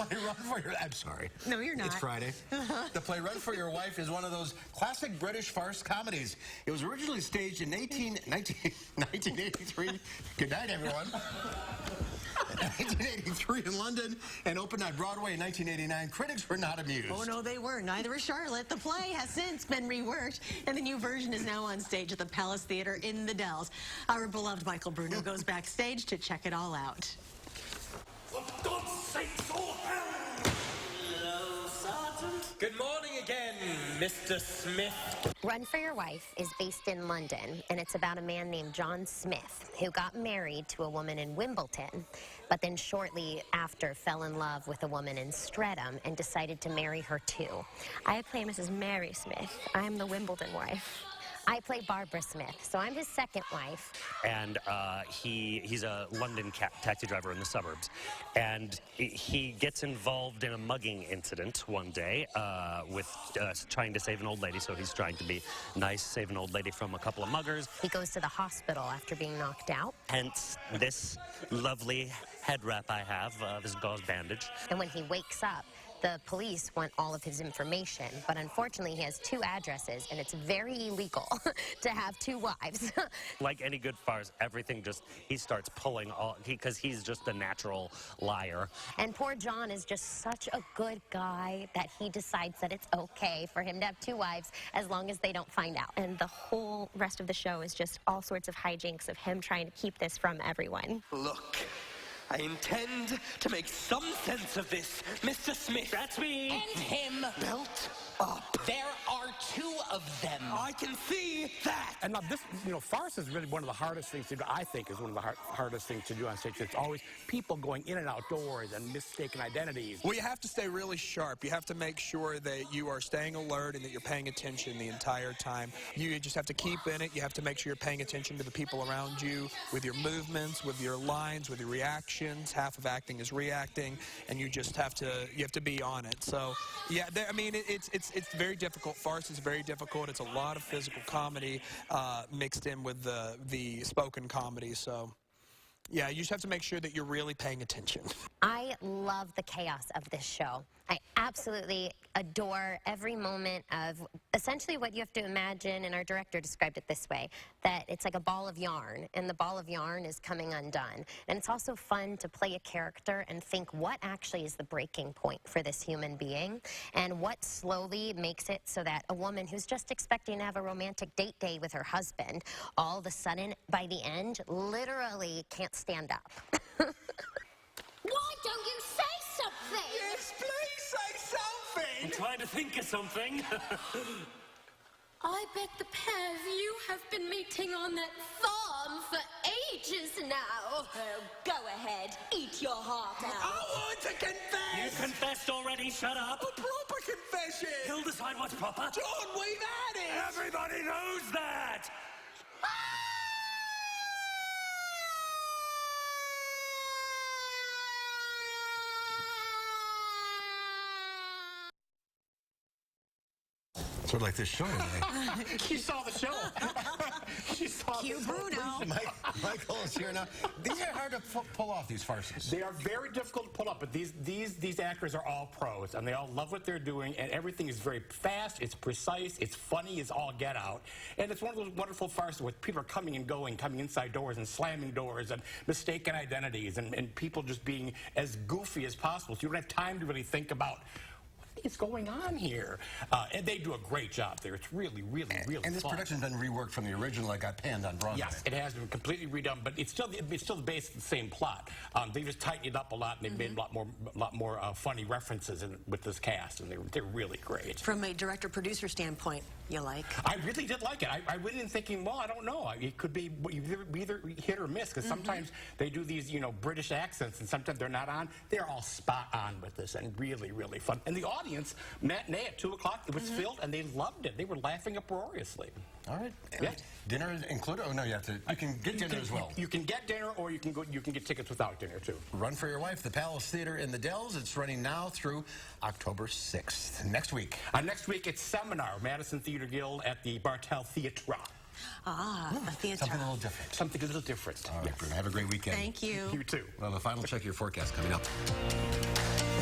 play Run for Your... I'm sorry. No, you're not. It's Friday. The play Run for Your Wife is one of those classic British farce comedies. It was originally staged in 1983. Good night, everyone. 1983 in London and opened on Broadway in 1989. Critics were not amused. Oh, no, they weren't. Neither was Charlotte. The play has since been reworked, and the new version is now on stage at the Palace Theatre in the Dells. Our beloved Michael Bruno goes backstage to check it all out. For God's sake, all hell! Hello, Sergeant. Good morning again, Mr. Smith. Run for Your Wife is based in London, and it's about a man named John Smith who got married to a woman in Wimbledon, but then shortly after fell in love with a woman in Streatham and decided to marry her too. I play Mrs. Mary Smith. I'm the Wimbledon wife. I play Barbara Smith, so I'm his second wife. And he's a London taxi driver in the suburbs. And he gets involved in a mugging incident one day with trying to save an old lady. So he's trying to be nice, save an old lady from a couple of muggers. He goes to the hospital after being knocked out. Hence this lovely head wrap I have, this gauze bandage. And when he wakes up, the police want all of his information, but unfortunately he has 2 addresses, and it's very illegal to have 2 wives. Like any good farce, everything just, he starts pulling all, because he's just a natural liar. And poor John is just such a good guy that he decides that it's okay for him to have 2 wives as long as they don't find out. And the whole rest of the show is just all sorts of hijinks of him trying to keep this from everyone. Look, I intend to make some sense of this, Mr. Smith. That's me. And him. Belt up. There are 2 of them. I can see that. And now this, farce is really one of the hardest things to do. I think is one of the hardest things to do on stage. It's always people going in and out doors and mistaken identities. Well, you have to stay really sharp. You have to make sure that you are staying alert and that you're paying attention the entire time. You just have to keep in it. You have to make sure you're paying attention to the people around you with your movements, with your lines, with your reactions. Half of acting is reacting, and you have to be on it. So, yeah, I mean, it's very difficult. Farce is very difficult. It's a lot of physical comedy mixed in with the spoken comedy. So, yeah, you just have to make sure that you're really paying attention. I love the chaos of this show. I absolutely adore every moment of essentially what you have to imagine, and our director described it this way, that it's like a ball of yarn, and the ball of yarn is coming undone. And it's also fun to play a character and think what actually is the breaking point for this human being, and what slowly makes it so that a woman who's just expecting to have a romantic date day with her husband, all of a sudden, by the end, literally can't stand up. Why don't you say something? Yes, please say something. I'm trying to think of something. I bet the pair of you have been meeting on that farm for ages now. Oh, go ahead. Eat your heart out. I want to confess. You confessed already, shut up. A proper confession. He'll decide what's proper. John, we've had it. Everybody knows that. Sort of like this show today. She saw the show. She saw Cue Bruno. Michael is here now. These are hard to pull off, these farces. They are very difficult to pull up, but these actors are all pros, and they all love what they're doing, and everything is very fast, it's precise, it's funny, it's all get out. And it's one of those wonderful farces where people are coming and going, coming inside doors and slamming doors and mistaken identities and people just being as goofy as possible. So you don't have time to really think about what is going on here. And they do a great job there. It's really, really, really And this fun. production's been reworked from the original that got panned on Broadway. Yes, it has been completely redone, but it's still based on the same plot. They just tightened it up a lot, and they've made a lot more funny references with this cast, and they're really great. From a director-producer standpoint, you like? I really did like it. I went in thinking, well, I don't know. It could be either hit or miss, because sometimes they do these, British accents, and sometimes they're not on. They're all spot on with this, and really, really fun. And the audience, matinee at 2 o'clock, it was filled, and they loved it. They were laughing uproariously. All right. Yeah. Dinner is included? Oh, no, you have to. You can get dinner as well. You can get dinner, or you can get tickets without dinner, too. Run for Your Wife, the Palace Theatre in the Dells. It's running now through October 6th. Next week. Next week, it's Seminar, Madison Theatre Guild at the Bartel Theatre. The theater. Something a little different. Something a little different. All right, Bruno, have a great weekend. Thank you. You too. Well, the final check of your forecast coming up.